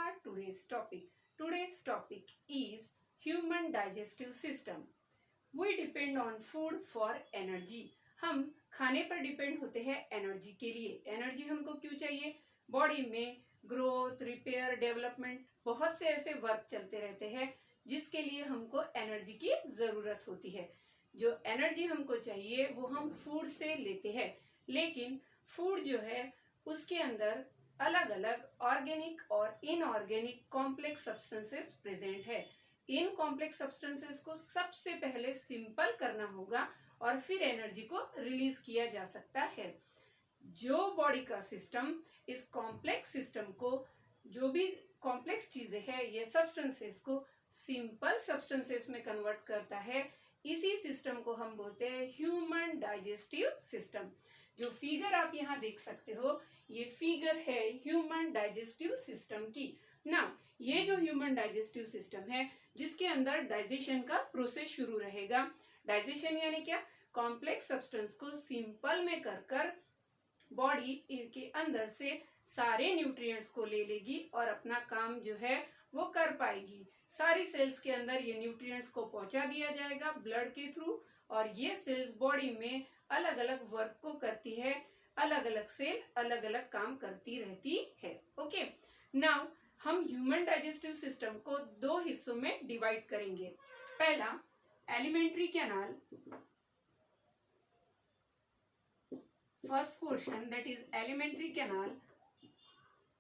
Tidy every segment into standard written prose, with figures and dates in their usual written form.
start today's topic. Today's topic is human digestive system. We depend on food for energy. हम खाने पर depend होते हैं energy के लिए. एनर्जी हमको क्यों चाहिए? बॉडी में ग्रोथ, रिपेयर, डेवलपमेंट, बहुत से ऐसे वर्क चलते रहते हैं जिसके लिए हमको एनर्जी की जरूरत होती है. जो एनर्जी हमको चाहिए वो हम फूड से लेते हैं, लेकिन फूड जो है उसके अंदर अलग अलग ऑर्गेनिक और इनऑर्गेनिक कॉम्प्लेक्स सब्सटेंसेस प्रेजेंट है. इन कॉम्प्लेक्स सब्सटेंसेस को सबसे पहले सिंपल करना होगा और फिर एनर्जी को रिलीज किया जा सकता है. जो बॉडी का सिस्टम इस कॉम्प्लेक्स सिस्टम को, जो भी कॉम्प्लेक्स चीजें हैं, ये सब्सटेंसेस को सिंपल सब्सटेंसेस में कन्वर्ट करता है, इसी सिस्टम को हम बोलते हैं ह्यूमन डाइजेस्टिव सिस्टम. जो फिगर आप यहाँ देख सकते हो, ये फिगर है ह्यूमन डाइजेस्टिव सिस्टम की. नाउ ये जो ह्यूमन डाइजेस्टिव सिस्टम है जिसके अंदर डाइजेशन का प्रोसेस शुरू रहेगा. डाइजेशन यानी क्या? कॉम्प्लेक्स सब्सटेंस को सिंपल में कर बॉडी के अंदर से सारे न्यूट्रिएंट्स को ले लेगी और अपना काम जो है वो कर पाएगी. सारी सेल्स के अंदर ये न्यूट्रिएंट्स को पहुंचा दिया जाएगा ब्लड के थ्रू, और ये सेल्स बॉडी में अलग अलग वर्क को करती है. अलग अलग सेल अलग अलग काम करती रहती है. ओके, नाउ हम ह्यूमन डाइजेस्टिव सिस्टम को दो हिस्सों में डिवाइड करेंगे. पहला alimentary canal, first portion that is alimentary canal,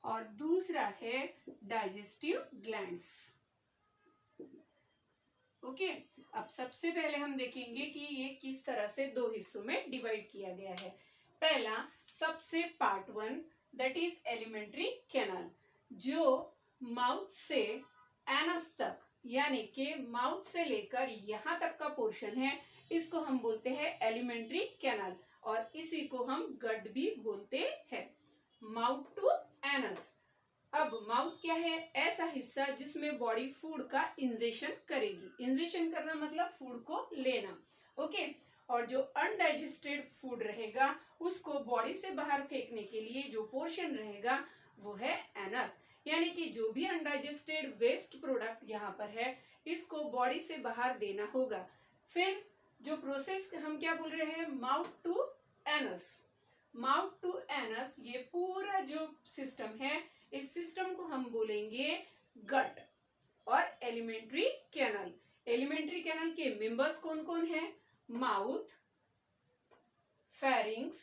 और दूसरा है डाइजेस्टिव ग्लैंड्स. ओके, अब सबसे पहले हम देखेंगे कि ये किस तरह से दो हिस्सों में डिवाइड किया गया है. पहला सबसे part 1 that is alimentary canal, जो माउथ से एनस तक यानी कि माउथ से लेकर यहाँ तक का पोर्शन है, इसको हम बोलते हैं एलिमेंट्री कैनाल, और इसी को हम गट भी बोलते हैं. Mouth to anus. अब माउथ क्या है? ऐसा हिस्सा जिसमें बॉडी फूड का इंजेशन करेगी. इंजेशन करना मतलब फूड को लेना. ओके, और जो अनडाइजेस्टेड फूड रहेगा उसको बॉडी से बाहर फेंकने के लिए जो पोर्शन रहेगा वो है एनस. यानी कि जो भी अनडाइजेस्टेड वेस्ट प्रोडक्ट यहाँ पर है इसको बॉडी से बाहर देना होगा. फिर जो प्रोसेस हम क्या बोल रहे हैं? Mouth to anus. Mouth to anus, ये पूरा जो सिस्टम है इस सिस्टम को हम बोलेंगे गट और एलिमेंट्री कैनल. एलिमेंट्री कैनल के मेंबर्स कौन कौन है? Mouth, pharynx,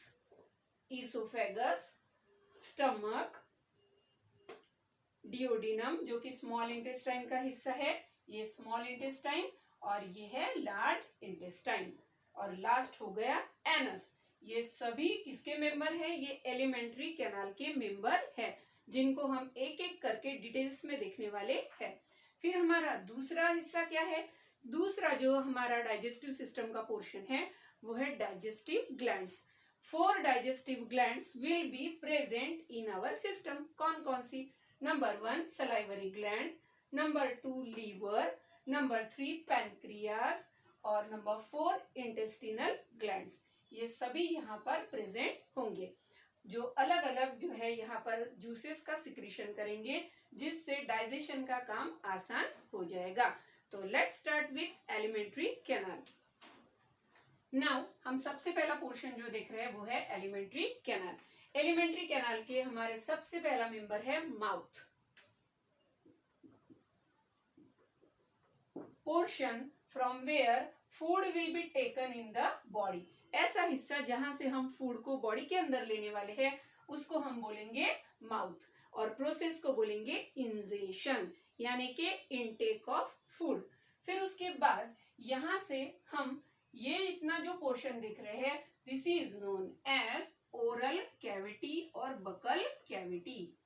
oesophagus, stomach, duodenum जो कि स्मॉल इंटेस्टाइन का हिस्सा है, ये स्मॉल इंटेस्टाइन, और ये है लार्ज इंटेस्टाइन, और लास्ट हो गया एनस. ये सभी किसके मेंबर है? ये एलिमेंट्री कैनाल के मेंबर है, जिनको हम एक एक करके डिटेल्स में देखने वाले हैं. फिर हमारा दूसरा हिस्सा क्या है? दूसरा जो हमारा डाइजेस्टिव सिस्टम का पोर्शन है वो है digestive glands. 4 digestive glands will be present in our system. कौन कौन सी? Number 1 salivary gland, number 2 liver, number 3 pancreas, और नंबर 4 इंटेस्टिनल ग्लैंड्स. ये सभी यहाँ पर प्रेजेंट होंगे, जो अलग अलग जो है यहाँ पर जूसेस का सिक्रीशन करेंगे, जिससे डाइजेशन का काम आसान हो जाएगा. तो let's start with alimentary canal. Now हम सबसे पहला पोर्शन जो देख रहे हैं वो है एलिमेंट्री कैनाल. एलिमेंट्री कैनाल के हमारे सबसे पहला मेंबर है mouth. Portion from where food will be taken in the body. ऐसा हिस्सा जहां से हम फूड को बॉडी के अंदर लेने वाले हैं उसको हम बोलेंगे माउथ, और प्रोसेस को बोलेंगे इंजेशन यानी कि इनटेक ऑफ फूड. फिर उसके बाद यहां से हम ये इतना जो पोर्शन देख रहे हैं this is known as oral cavity और बकल कैविटी.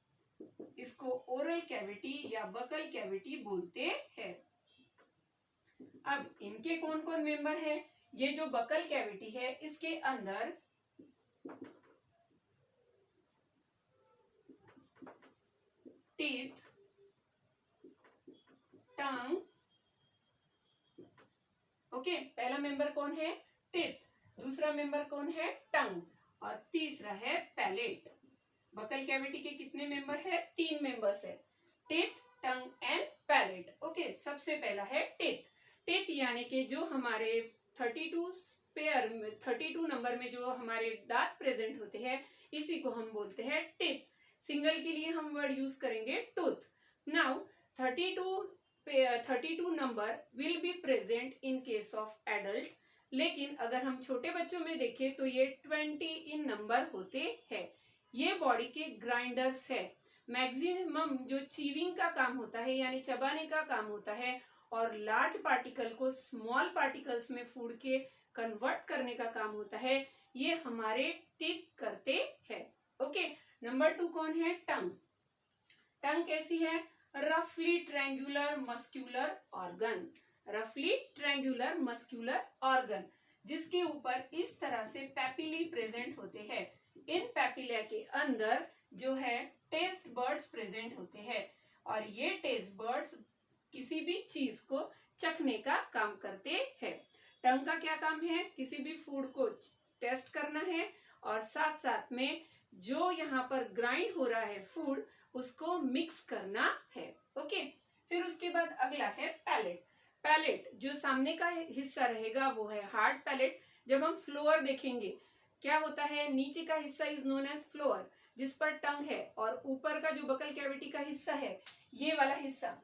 इसको ओरल कैविटी या बकल कैविटी बोलते हैं. अब इनके कौन कौन मेंबर है? ये जो बकल कैविटी है इसके अंदर टीथ, टंग. ओके, पहला मेंबर कौन है? टीथ. दूसरा मेंबर कौन है? टंग. और तीसरा है पैलेट. बकल कैविटी के कितने मेंबर है? 3 मेंबर्स है. Teeth, tongue and palate. Okay, सबसे पहला है टीथ। टीथ यानी कि जो हमारे 32 नंबर में जो हमारे दांत प्रेजेंट होते हैं, इसी को हम बोलते हैं टीथ। सिंगल के लिए हम वर्ड यूज करेंगे tooth. Now 32 number will be present in case of adult, लेकिन अगर हम छोटे बच्चों में देखें तो ये 20 इन नंबर होते हैं। ये बॉडी के ग्राइंडर्स है। मैक्सिमम जो चीविंग का काम होता है यानी चबाने का काम होता है और लार्ज पार्टिकल को स्मॉल पार्टिकल्स में फूड के कन्वर्ट करने का काम होता है, ये हमारे टीथ करते हैं। ओके, नंबर 2 कौन है? टंग। टंग कैसी है? रफली ट्रायंगुलर मस्क्यूलर ऑर्गन। रफली ट्रायंगुलर मस्क्यूलर ऑर्गन, जिसके ऊपर इस तरह से पैपिली प्रेजेंट होते हैं। इन पैपिला के अंदर जो है टेस्ट बर्ड्स प्रेजेंट होते हैं और ये टेस्ट बर्ड्स किसी भी चीज को चखने का काम करते हैं। टंग का क्या काम है? किसी भी फूड को टेस्ट करना है और साथ साथ में जो यहाँ पर ग्राइंड हो रहा है फूड, उसको मिक्स करना है। ओके, फिर उसके बाद अगला है पैलेट। पैलेट जो सामने का हिस्सा रहेगा वो है हार्ड पैलेट। जब हम फ्लोर देखेंगे, क्या होता है? नीचे का हिस्सा इज नोन एज फ्लोर, जिस पर टंग है, और ऊपर का जो बकल कैविटी का हिस्सा है, ये वाला हिस्सा,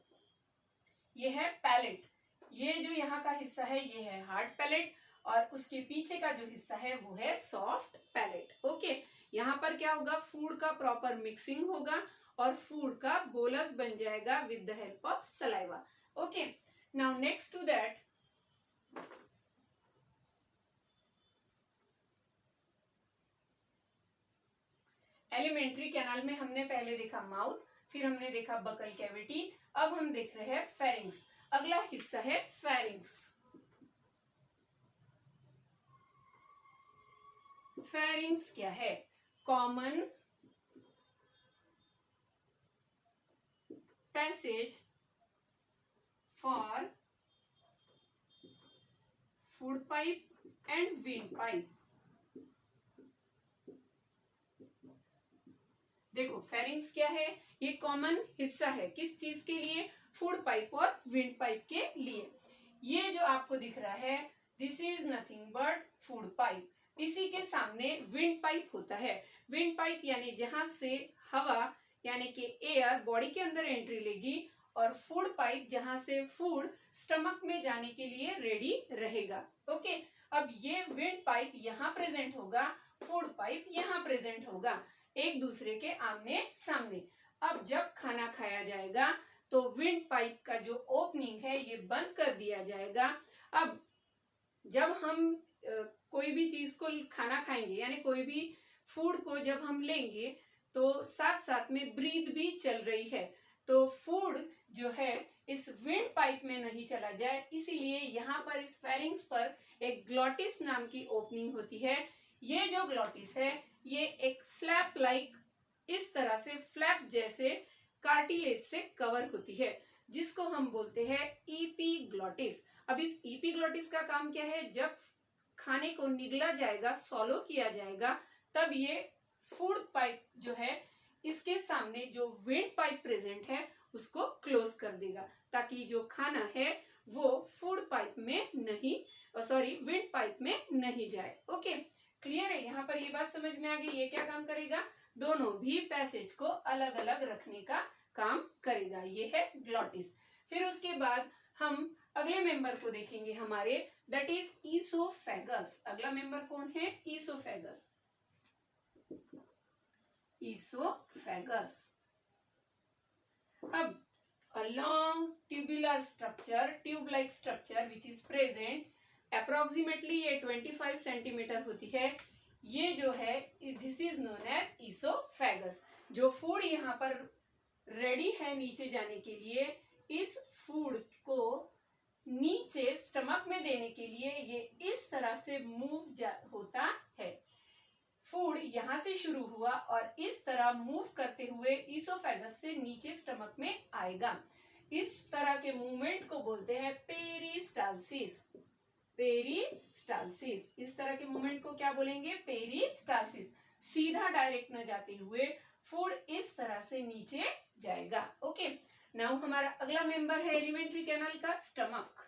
ये है पैलेट। ये जो यहाँ का हिस्सा है ये है हार्ड पैलेट और उसके पीछे का जो हिस्सा है वो है सॉफ्ट पैलेट। ओके, यहाँ पर क्या होगा? फूड का प्रॉपर मिक्सिंग होगा और फूड का बोलस बन जाएगा with the help of saliva. Okay, now next to that, alimentary canal में हमने पहले देखा माउथ, फिर हमने देखा बकल कैविटी, अब हम देख रहे हैं फेरिंग्स। अगला हिस्सा है फेरिंग्स। फेरिंग्स क्या है? Common passage for food pipe and wind pipe. देखो, फेरिंग्स क्या है? ये कॉमन हिस्सा है किस चीज के लिए? फूड पाइप और विंड पाइप के लिए। ये जो आपको दिख रहा है, this is nothing but food pipe. इसी के सामने विंड पाइप होता है। विंड पाइप यानी जहां से हवा यानी कि एयर बॉडी के अंदर एंट्री लेगी, और फूड पाइप जहां से फूड स्टमक में जाने के लिए रेडी रहेगा। ओके, अब ये विंड पाइप यहाँ प्रेजेंट होगा, फूड पाइप यहाँ प्रेजेंट होगा, एक दूसरे के आमने सामने। अब जब खाना खाया जाएगा तो विंड पाइप का जो ओपनिंग है ये बंद कर दिया जाएगा। अब जब हम कोई भी चीज को खाना खाएंगे यानी कोई भी फूड को जब हम लेंगे तो साथ साथ में ब्रीथ भी चल रही है, तो फूड जो है इस विंड पाइप में नहीं चला जाए, इसीलिए यहाँ पर इस फेरिंग्स पर एक ग्लॉटिस नाम की ओपनिंग होती है। ये जो ग्लॉटिस है ये एक फ्लैप लाइक, इस तरह से फ्लैप जैसे कार्टिलेज से कवर होती है, जिसको हम बोलते हैं ईपीग्लॉटिस। अब इस ईपीग्लॉटिस का काम क्या है? जब खाने को निगला जाएगा, सॉलो किया जाएगा, तब ये फूड पाइप जो है इसके सामने जो विंड पाइप प्रेजेंट है उसको क्लोज कर देगा, ताकि जो खाना है वो फूड पाइप में नहीं, विंड पाइप में नहीं जाए। ओके, क्लियर है? यहाँ पर ये बात समझ में आ गई। ये क्या काम करेगा? दोनों भी पैसेज को अलग अलग रखने का काम करेगा। ये है ग्लॉटिस। फिर उसके बाद हम अगले मेंबर को देखेंगे हमारे, दैट इज ईसोफेगस। अगला मेंबर कौन है? ईसोफेगस। ईसोफेगस। अब a long tubular structure, tube like structure which is present approximately ये 25 सेंटीमीटर होती है। ये जो है this is known as oesophagus. जो फूड यहाँ पर रेडी है नीचे जाने के लिए, इस फूड को नीचे स्टमक में देने के लिए ये इस तरह से मूव होता है। फूड यहाँ से शुरू हुआ और इस तरह मूव करते हुए ईसोफेगस से नीचे स्टमक में आएगा। इस तरह के मूवमेंट को बोलते हैं पेरिस्टालसिस। पेरिस्टालसिस, इस तरह के मूवमेंट को क्या बोलेंगे? पेरिस्टालसिस। सीधा डायरेक्ट न जाते हुए फूड इस तरह से नीचे जाएगा। ओके, नाउ हमारा अगला मेंबर है एलिमेंट्री कैनाल का स्टमक।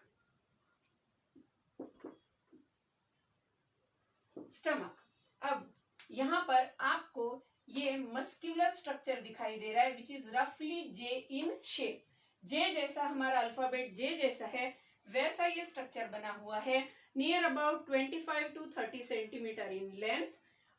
स्टमक, अब यहाँ पर आपको ये मस्क्यूलर स्ट्रक्चर दिखाई दे रहा है विच इज रफली जे इन शेप। जे जैसा हमारा अल्फाबेट जे जैसा है वैसा ये स्ट्रक्चर बना हुआ है, near about 25 to 30 centimetre in length,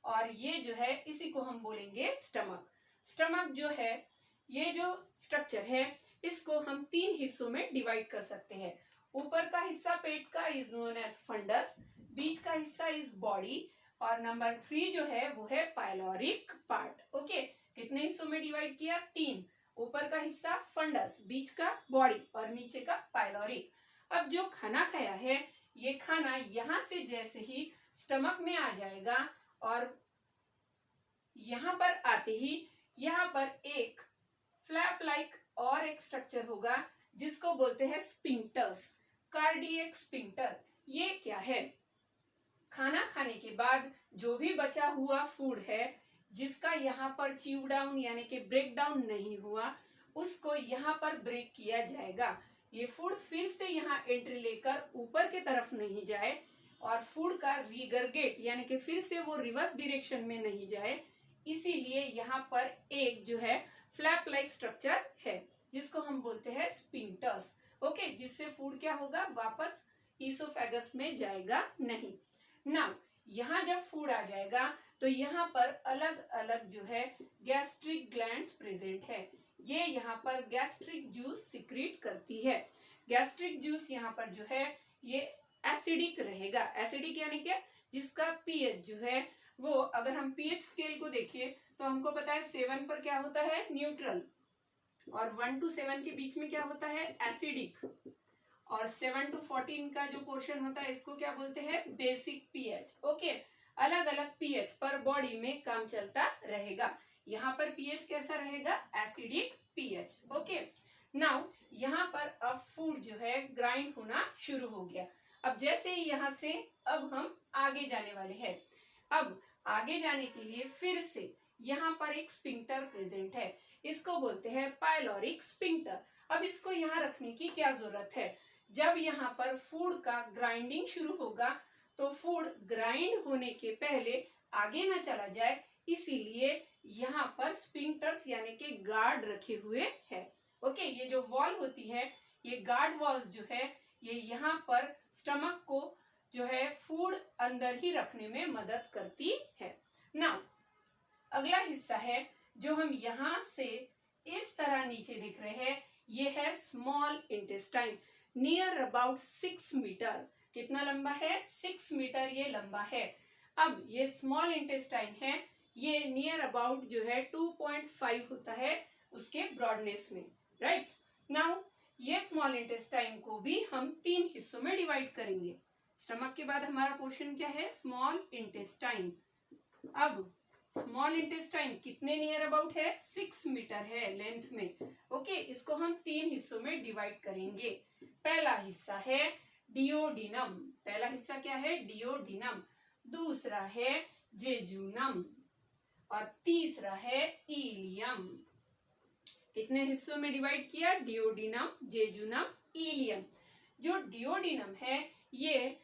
और ये जो है इसी को हम बोलेंगे स्टमक। स्टमक जो है, ये जो स्ट्रक्चर है इसको हम 3 हिस्सों में डिवाइड कर सकते हैं। ऊपर का हिस्सा पेट का इज नोन एज फंडस, बीच का हिस्सा इज बॉडी, और नंबर 3 जो है वो है पाइलोरिक पार्ट। ओके, कितने हिस्सों में डिवाइड किया? 3। ऊपर का हिस्सा फंडस, बीच का बॉडी और नीचे का पाइलोरिक। अब जो खाना खाया है ये खाना यहां से जैसे ही स्टमक में आ जाएगा और यहां पर आते ही यहां पर एक फ्लैप लाइक और एक स्ट्रक्चर होगा जिसको बोलते हैं स्पिंक्टर्स, कार्डियक स्पिंक्टर। ये क्या है? खाना खाने के बाद जो भी बचा हुआ फूड है जिसका यहाँ पर च्यू डाउन यानी कि ब्रेक डाउन नहीं हुआ उसको यहाँ पर ब्रेक किया जाएगा। ये फूड फिर से यहाँ एंट्री लेकर ऊपर के तरफ नहीं जाए और फूड का रिगरगेट यानी कि फिर से वो रिवर्स डायरेक्शन में नहीं जाए, इसीलिए यहाँ पर एक जो है फ्लैप लाइक स्ट्रक्चर है जिसको हम बोलते हैं स्पिंक्टर्स। ओके, जिससे फूड क्या होगा, वापस ईसोफेगस में जाएगा नहीं। नाउ यहाँ जब फूड आ जाएगा तो यहाँ पर अलग अलग जो है गैस्ट्रिक ग्लैंड्स प्रेजेंट है। ये यहाँ पर गैस्ट्रिक जूस सिक्रीट करती है। गैस्ट्रिक जूस यहाँ पर जो है ये एसिडिक रहेगा। एसिडिक यानी क्या? जिसका पीएच जो है वो, अगर हम पीएच स्केल को देखिए तो हमको पता है 7 पर क्या होता है, न्यूट्रल, और 1 to 7 के बीच में क्या होता है, एसिडिक, और 7 to 14 का जो पोर्शन होता है इसको क्या बोलते हैं, बेसिक पीएच। ओके, अलग अलग पीएच पर बॉडी में काम चलता रहेगा। यहाँ पर पीएच कैसा रहेगा, एसिडिक पीएच। ओके, नाउ यहाँ पर अब फूड जो है ग्राइंड होना शुरू हो गया। अब जैसे ही यहाँ से अब हम आगे जाने वाले हैं। अब आगे जाने के लिए फिर से यहाँ पर एक स्पिंक्टर प्रेजेंट है, इसको बोलते हैं पाइलोरिक स्पिंक्टर। अब इसको यहाँ रखने की क्या जरूरत है? जब यहाँ पर फूड का ग्राइंडिंग शुरू होगा तो फूड ग्राइंड होने के पहले आगे ना चला जाए, इसीलिए यहाँ पर स्पिंक्टर्स यानी कि गार्ड रखे हुए हैं। ओके, ये जो वॉल होती है, ये गार्ड वॉल्स जो है ये यहाँ पर स्टमक को जो है फूड अंदर ही रखने में मदद करती है। नाउ अगला हिस्सा है जो हम यहाँ से इस तरह नीचे देख रहे हैं, ये है small intestine, near about 6 metre. कितना लंबा है, 6 मीटर ये लंबा है। अब ये स्मॉल इंटेस्टाइन है, ये नियर अबाउट जो है 2.5 होता है उसके ब्रॉडनेस में, राइट। नाउ ये स्मॉल इंटेस्टाइन को भी हम 3 हिस्सों में डिवाइड करेंगे। स्टमक के बाद हमारा पोर्शन क्या है, स्मॉल इंटेस्टाइन। अब स्मॉल इंटेस्टाइन कितने नियर अबाउट है, 6 मीटर है लेंथ में। ओके, इसको हम 3 हिस्सों में डिवाइड करेंगे। पहला हिस्सा है डिओडिनम। पहला हिस्सा क्या है, डिओडिनम। दूसरा है जेजुनम और तीसरा है इलियम। कितने हिस्सों में डिवाइड किया, डिओडिनम, जेजुनम, इलियम। जो डिओडिनम है ये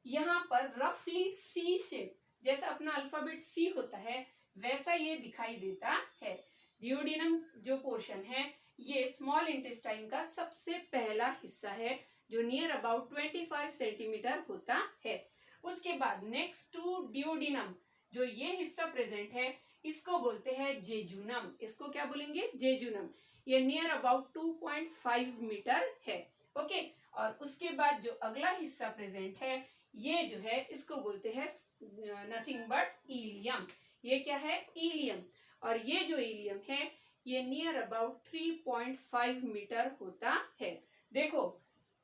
यहाँ पर रफली सी शेप, जैसा अपना अल्फाबेट सी होता है वैसा ये दिखाई देता है। डिओडिनम जो पोर्शन है ये स्मॉल इंटेस्टाइन का सबसे पहला हिस्सा है जो नियर अबाउट 25 सेंटीमीटर होता है। उसके बाद नेक्स्ट टू डिओडिनम जो ये हिस्सा प्रेजेंट है इसको बोलते हैं जेजुनम। इसको क्या बोलेंगे, जेजुनम। ये नियर अबाउट 2.5 मीटर है। ओके, और उसके बाद जो अगला हिस्सा प्रेजेंट है ये जो है इसको बोलते हैं नथिंग बट इलियम। ये क्या है, इलियम। और ये जो इलियम है ये नियर अबाउट 3.5 मीटर होता है। देखो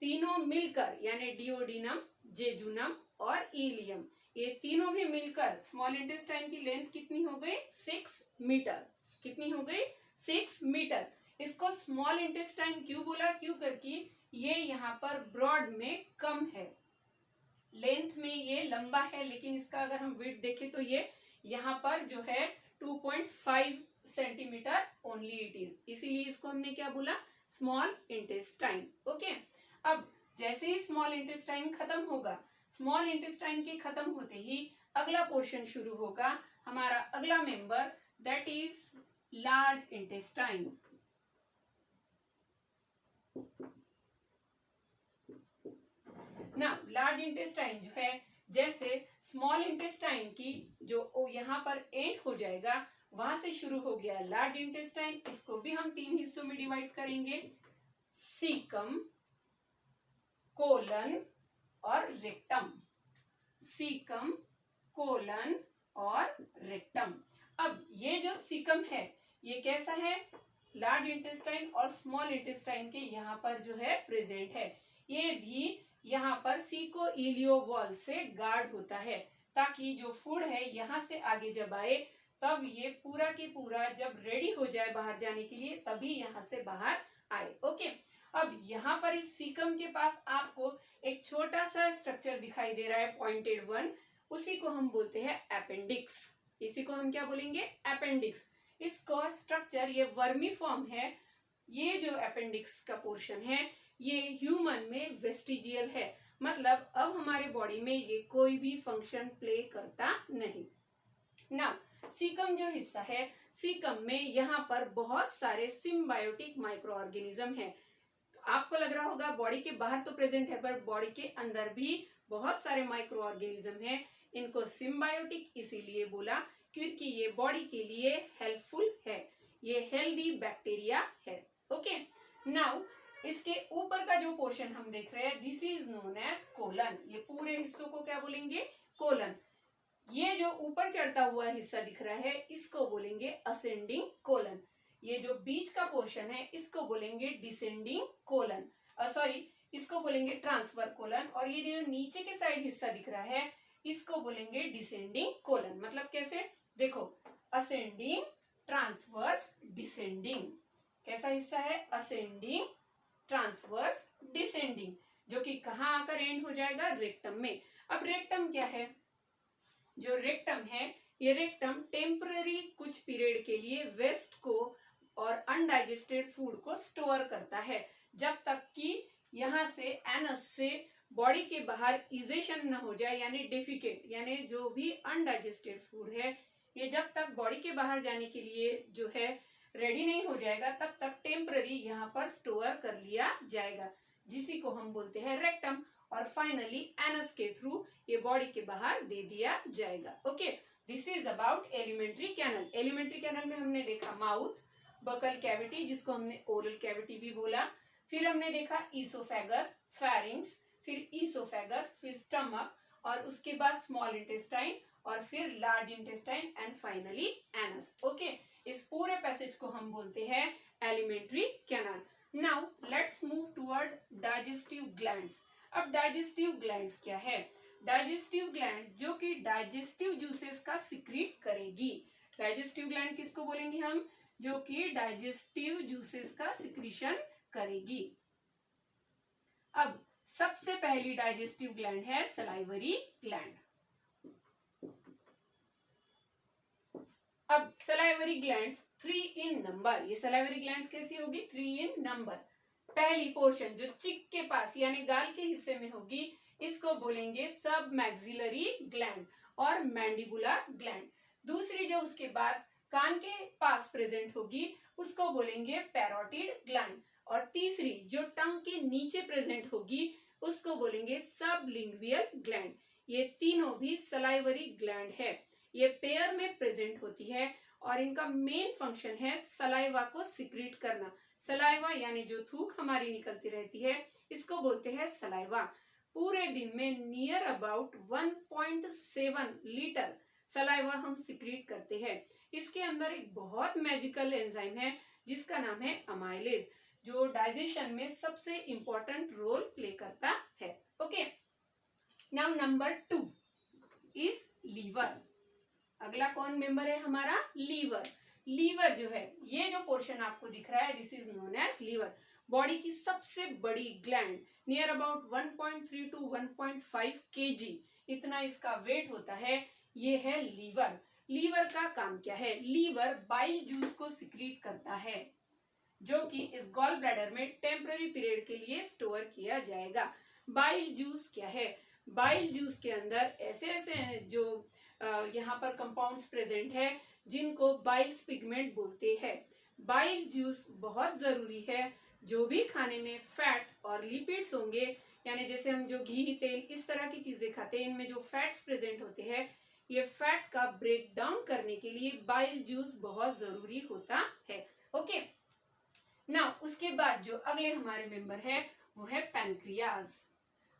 तीनों मिलकर यानी डिओडिनम, जेजुनम और इलियम, ये तीनों भी मिलकर स्मॉल इंटेस्टाइन की लेंथ कितनी हो गई, 6 मीटर। कितनी हो गई, 6 मीटर। इसको स्मॉल इंटेस्टाइन क्यों बोला, क्यों करके ये यहाँ पर ब्रॉड में कम है, लेंथ में ये लंबा है, लेकिन इसका अगर हम विड्थ देखें तो ये यहाँ पर जो है 2.5 सेंटीमीटर ओनली इट इज, इसीलिए इसको हमने क्या बोला, स्मॉल इंटेस्टाइन। ओके, अब जैसे ही स्मॉल इंटेस्टाइन खत्म होगा, स्मॉल इंटेस्टाइन के खत्म होते ही अगला पोर्शन शुरू होगा, हमारा अगला member, that is large intestine. ना लार्ज इंटेस्टाइन जो है, जैसे स्मॉल इंटेस्टाइन की जो यहाँ पर एंड हो जाएगा, वहां से शुरू हो गया लार्ज इंटेस्टाइन। इसको भी हम 3 हिस्सों में डिवाइड करेंगे, सीकम, कोलन और रेक्टम। सीकम, कोलन और रेक्टम। अब ये जो सीकम है, ये कैसा है, लार्ज इंटेस्टाइन और स्मॉल इंटेस्टाइन के यहाँ पर जो है प्रेजेंट है। ये भी यहाँ पर सीको-इलियो-वॉल से गार्ड होता है, ताकि जो फूड है यहाँ से आगे जब आए, तब ये पूरा के पूरा जब रेडी हो जाए बाहर जाने के लिए, तभी यहाँ से बाहर आए। ओके, अब यहाँ पर इस सीकम के पास आपको एक छोटा सा स्ट्रक्चर दिखाई दे रहा है, पॉइंटेड वन, उसी को हम बोलते हैं अपेंडिक्स। इसी को हम क्या बोलेंगे, अपेंडिक्स। इसको स्ट्रक्चर, ये वर्मी फॉर्म है। ये जो अपेंडिक्स का पोर्शन है, ये ह्यूमन में वेस्टिजियल है, मतलब अब हमारे बॉडी में ये कोई भी फंक्शन प्ले करता नहीं। ना सीकम जो हिस्सा है, सीकम में यहाँ पर बहुत सारे सिम्बायोटिक माइक्रो ऑर्गेनिज्म है। तो आपको लग रहा होगा बॉडी के बाहर तो प्रेजेंट है, पर बॉडी के अंदर भी बहुत सारे माइक्रो ऑर्गेनिज्म है। इनको सिम्बायोटिक इसीलिए बोला क्योंकि ये बॉडी के लिए हेल्पफुल है, ये हेल्दी बैक्टीरिया है। ओके, नाउ इसके ऊपर का जो पोर्शन हम देख रहे हैं, this is known as colon. ये पूरे हिस्सों को क्या बोलेंगे, कोलन। ये जो ऊपर चढ़ता हुआ हिस्सा दिख रहा है, इसको बोलेंगे असेंडिंग कोलन। ये जो बीच का पोर्शन है, इसको बोलेंगे डिसेंडिंग कोलन, सॉरी, इसको बोलेंगे ट्रांसफर कोलन। और ये जो नीचे के साइड हिस्सा दिख रहा है, इसको बोलेंगे डिसेंडिंग कोलन। मतलब कैसे, देखो, असेंडिंग, ट्रांसवर्स, डिसेंडिंग। कैसा हिस्सा है, असेंडिंग, ट्रांसवर्स, डिसेंडिंग, जो कि कहाँ आकर एंड हो जाएगा, रेक्टम में। अब रेक्टम क्या है, जो रेक्टम है, ये रेक्टम टेम्पररी कुछ पीरियड के लिए वेस्ट को और अनडाइजेस्टेड फूड को स्टोर करता है, जब तक कि यहाँ से एनस से बॉडी के बाहर इजेशन न हो जाए, यानी डेफिकेट, यानी जो भी अनडाइजेस्टेड फूड है, ये जब तक बॉडी के बाहर जाने के लिए जो है रेडी नहीं हो जाएगा, तब तक टेम्पररी यहाँ पर स्टोर कर लिया जाएगा, जिसी को हम बोलते हैं रेक्टम। और फाइनली एनस के थ्रू ये बॉडी के बाहर दे दिया जाएगा। Okay, this is about alimentary canal. Alimentary canal में हमने देखा माउथ, बकल कैविटी, जिसको हमने ओरल कैविटी भी बोला, फिर हमने देखा ईसोफेगस, फेरिंग्स, फिर ईसोफेगस, फिर स्टमक, और उसके बाद स्मॉल इंटेस्टाइन, और फिर large intestine, and finally anus. Okay, इस पूरे पैसेज को हम बोलते हैं alimentary canal. Now let's move toward digestive glands. अब डाइजेस्टिव ग्लैंड्स क्या है, डाइजेस्टिव ग्लैंड जो कि डाइजेस्टिव जूसेस का सिक्रीट करेगी। डाइजेस्टिव ग्लैंड किसको बोलेंगे हम, जो कि डाइजेस्टिव जूसेस का सिक्रीशन करेगी। अब सबसे पहली डाइजेस्टिव ग्लैंड है सलाइवरी ग्लैंड। अब सलाइवरी ग्लैंड्स 3 इन नंबर। ये सलाइवरी ग्लैंड्स कैसी होगी, 3 इन नंबर। पहली पोर्शन जो चिक के पास यानी गाल के हिस्से में होगी, इसको बोलेंगे सब मैक्सिलरी ग्लैंड और मैंडिबुलर ग्लैंड। दूसरी जो उसके बाद कान के पास प्रेजेंट होगी, उसको बोलेंगे पैरोटिड ग्लैंड। और तीसरी जो टंग के नीचे प्रेजेंट होगी, उसको बोलेंगे सबलिंगुअल ग्लैंड। ये तीनों भी सलाइवरी ग्लैंड है। ये पेयर में प्रेजेंट होती है और इनका मेन फंक्शन है सलाइवा को सिक्रीट करना। सलाइवा यानी जो थूक हमारी निकलती रहती है, इसको बोलते हैं सलाइवा। पूरे दिन में नियर अबाउट 1.7 लीटर सलाइवा हम सिक्रीट करते हैं। इसके अंदर एक बहुत मैजिकल एंजाइम है जिसका नाम है अमाइलेज, जो डाइजेशन में सबसे इंपॉर्टेंट रोल प्ले करता है। Okay, now number 2 is liver. अगला कौन मेंबर है हमारा, लीवर। लीवर जो है, ये जो पोर्शन आपको दिख रहा है, this is known as liver. Body की सबसे बड़ी gland, near about 1.3 to 1.5 kg इतना इसका वेट होता है, ये है लीवर। लीवर का काम क्या है, लीवर बाइल जूस को सिक्रीट करता है। जो कि इस गॉल ब्लैडर में टेम्पररी पीरियड के लिए स्टोर किया जाएगा। बाइल जूस क्या है? बाइल जूस के अंदर ऐसे ऐसे जो यहाँ पर कंपाउंड्स प्रेजेंट है जिनको बाइल्स पिगमेंट बोलते हैं। बाइल जूस बहुत जरूरी है। जो भी खाने में फैट और लिपिड्स होंगे, यानी जैसे हम जो घी, तेल, इस तरह की चीजें खाते हैं, इनमें जो फैट्स प्रेजेंट होते हैं, ये फैट का ब्रेक डाउन करने के लिए बाइल जूस बहुत जरूरी होता है। ओके, ना उसके बाद जो अगले हमारे मेंबर है वो है पैनक्रियाज।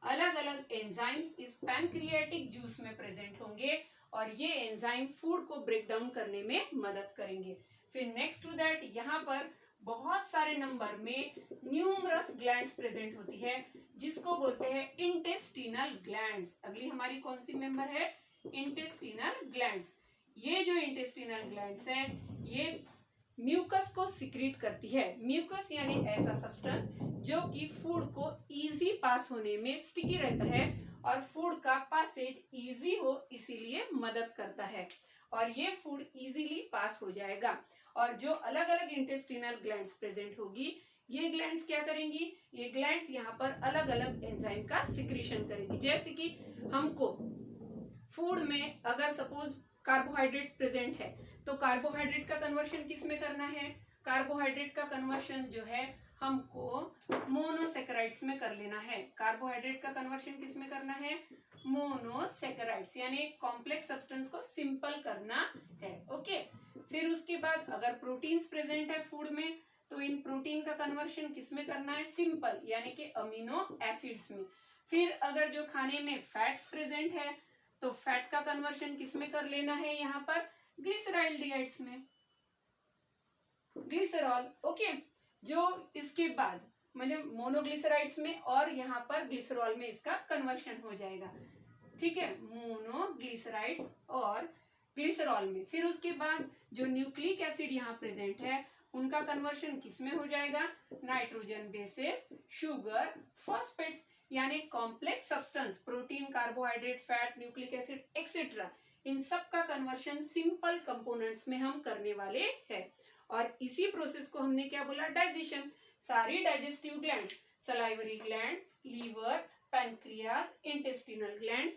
अलग अलग एंजाइम्स इस पैनक्रियाटिक जूस में प्रेजेंट होंगे और ये एंजाइम फूड को ब्रेक डाउन करने में मदद करेंगे। फिर नेक्स्ट टू दैट यहाँ पर बहुत सारे नंबर में न्यूमरस ग्लैंड्स प्रेजेंट होती है जिसको बोलते हैं इंटेस्टिनल ग्लैंड्स। अगली हमारी कौन सी मेंबर है? Intestinal glands. ये जो इंटेस्टिनल ग्लैंड्स है ये म्यूकस को सिक्रीट करती है। म्यूकस यानी ऐसा सब्सटेंस जो कि फूड को इजी पास होने में स्टिकी रहता है और फूड का पासेज इजी हो इसीलिए मदद करता है और ये फूड इजीली पास हो जाएगा। और जो अलग अलग इंटेस्टिनल ग्लैंड्स प्रेजेंट होगी, ये ग्लैंड्स क्या करेंगी? ये ग्लैंड्स यहाँ पर अलग अलग एंजाइम का सिक्रीशन करेगी। जैसे कि हमको फूड में अगर सपोज कार्बोहाइड्रेट प्रेजेंट है तो कार्बोहाइड्रेट का कन्वर्शन किस में करना है? कार्बोहाइड्रेट का कन्वर्शन जो है हमको मोनोसेकेराइड्स में कर लेना है। कार्बोहाइड्रेट का कन्वर्शन किस में करना है? मोनोसेकेराइड्स, यानी कॉम्प्लेक्स सब्सटेंस को सिंपल करना है। ओके, फिर उसके बाद अगर प्रोटीन्स प्रेजेंट है फूड में तो इन प्रोटीन का कन्वर्शन किस में करना है? सिंपल, यानी कि अमीनो एसिड्स में। फिर अगर जो खाने में फैट्स प्रेजेंट है तो फैट का कन्वर्शन किस में कर लेना है? यहाँ पर ग्लिसराइल्डिहाइड्स में, ग्लिसरॉल। ओके, जो इसके बाद मतलब मोनोग्लिसराइड्स में और यहाँ पर ग्लिसरॉल में इसका कन्वर्शन हो जाएगा। ठीक है, मोनोग्लिसराइड्स और ग्लिसरॉल में। फिर उसके बाद जो न्यूक्लिक एसिड यहाँ प्रेजेंट है उनका कन्वर्शन किस में हो जाएगा? नाइट्रोजन बेसेस, शुगर, फॉस्फेट्स, यानी complex substance, protein, carbohydrate, fat, nucleic acid etcetera, इन सब का कन्वर्शन सिंपल कंपोनेंट्स में हम करने वाले हैं। और इसी प्रोसेस को हमने क्या बोला? डाइजेशन। सारी digestive gland, salivary gland, liver, pancreas, intestinal gland,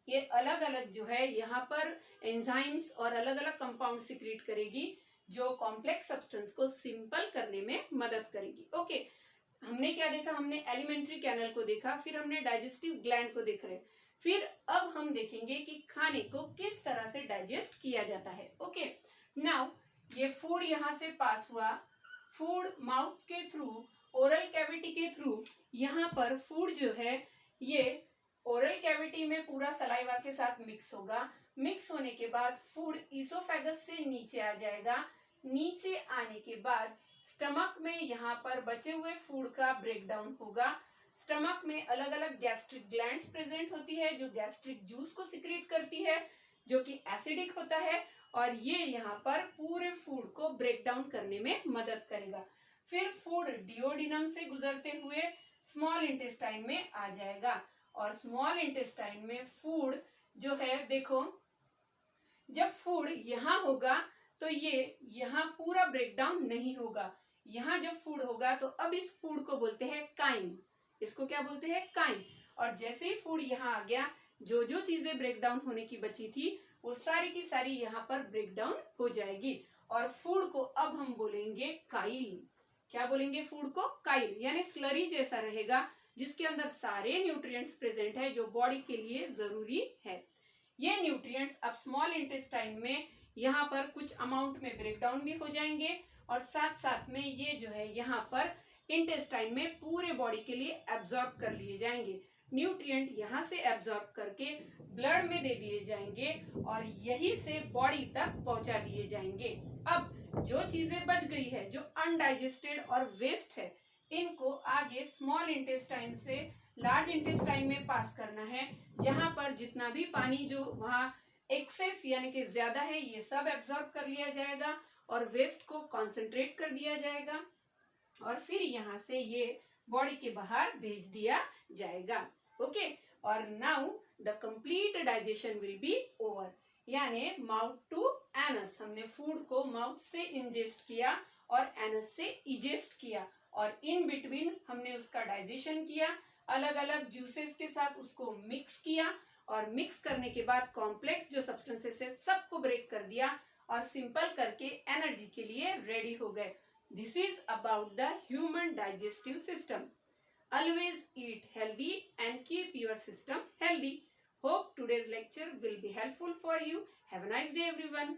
ये अलग अलग जो है यहाँ पर एंजाइम्स और अलग अलग कंपाउंड सिक्रीट करेगी जो कॉम्प्लेक्स सब्सटेंस को सिंपल करने में मदद करेगी। ओके, हमने क्या देखा? हमने एलिमेंट्री कैनल को देखा, फिर हमने डाइजेस्टिव ग्लैंड को देख रहे, फिर अब हम देखेंगे कि खाने को किस तरह से डाइजेस्ट किया जाता है। ओके, नाउ ये फूड यहाँ से पास हुआ, फूड माउथ के थ्रू, ओरल कैविटी के थ्रू, यहाँ पर फूड जो है ये ओरल कैविटी में पूरा सलाइवा के साथ मिक्स होगा। मिक्स होने के बाद फूड ईसोफेगस से नीचे आ जाएगा। नीचे आने के बाद स्टमक में यहाँ पर बचे हुए फूड का ब्रेक डाउन होगा। स्टमक में अलग अलग गैस्ट्रिक ग्लैंड्स प्रेजेंट होती है जो गैस्ट्रिक जूस को सिक्रीट करती है जो कि एसिडिक होता है और ये यहाँ पर पूरे फूड को ब्रेक डाउन करने में मदद करेगा। फिर फूड डिओडिनम से गुजरते हुए स्मॉल इंटेस्टाइन में आ जाएगा और स्मॉल इंटेस्टाइन में फूड जो है, देखो जब फूड यहाँ होगा तो ये यहाँ पूरा ब्रेक डाउन नहीं होगा। यहाँ जब फूड होगा तो अब इस फूड को बोलते हैं काइम। इसको क्या बोलते हैं? काइम। और जैसे ही फूड यहाँ आ गया, जो जो चीजें ब्रेक डाउन होने की बची थी वो सारी की सारी यहाँ पर ब्रेक डाउन हो जाएगी और फूड को अब हम बोलेंगे काइल। क्या बोलेंगे? फूड को काइल, यानी स्लरी जैसा रहेगा जिसके अंदर सारे न्यूट्रिएंट्स प्रेजेंट है जो बॉडी के लिए जरूरी है। ये न्यूट्रिएंट्स अब स्मॉल इंटेस्टाइन में यहाँ पर कुछ अमाउंट में ब्रेक डाउन भी हो जाएंगे और साथ साथ में ये जो है यहाँ पर इंटेस्टाइन में पूरे बॉडी के लिए एब्जॉर्ब कर लिए जाएंगे। न्यूट्रिएंट यहाँ से एब्जॉर्ब करके ब्लड में दे दिए जाएंगे और यही से बॉडी तक पहुंचा दिए जाएंगे। अब जो चीजें बच गई है, जो अनडाइजेस्टेड और वेस्ट है, इनको आगे स्मॉल इंटेस्टाइन से लार्ज इंटेस्टाइन में पास करना है, जहां पर जितना भी पानी जो वहां एक्सेस यानी कि ज्यादा है ये सब एब्जॉर्ब कर लिया जाएगा और वेस्ट को कॉन्सेंट्रेट कर दिया जाएगा और फिर यहाँ से ये बॉडी के बाहर भेज दिया जाएगा। ओके, और now the complete digestion will be over. यानी माउथ टू एनस, हमने फूड को माउथ से इंजेस्ट किया और एनस से इजेस्ट किया और इन बिटवीन हमने उसका डाइजेशन किया, अलग अलग जूसेस के साथ उसको मिक्स किया और मिक्स करने के बाद कॉम्प्लेक्स जो सब्सटेंसेस है सबको ब्रेक कर दिया और सिंपल करके एनर्जी के लिए रेडी हो गए। This is about the human digestive system. Always eat healthy and keep your system healthy. Hope today's lecture will be helpful for you. Have a nice day everyone.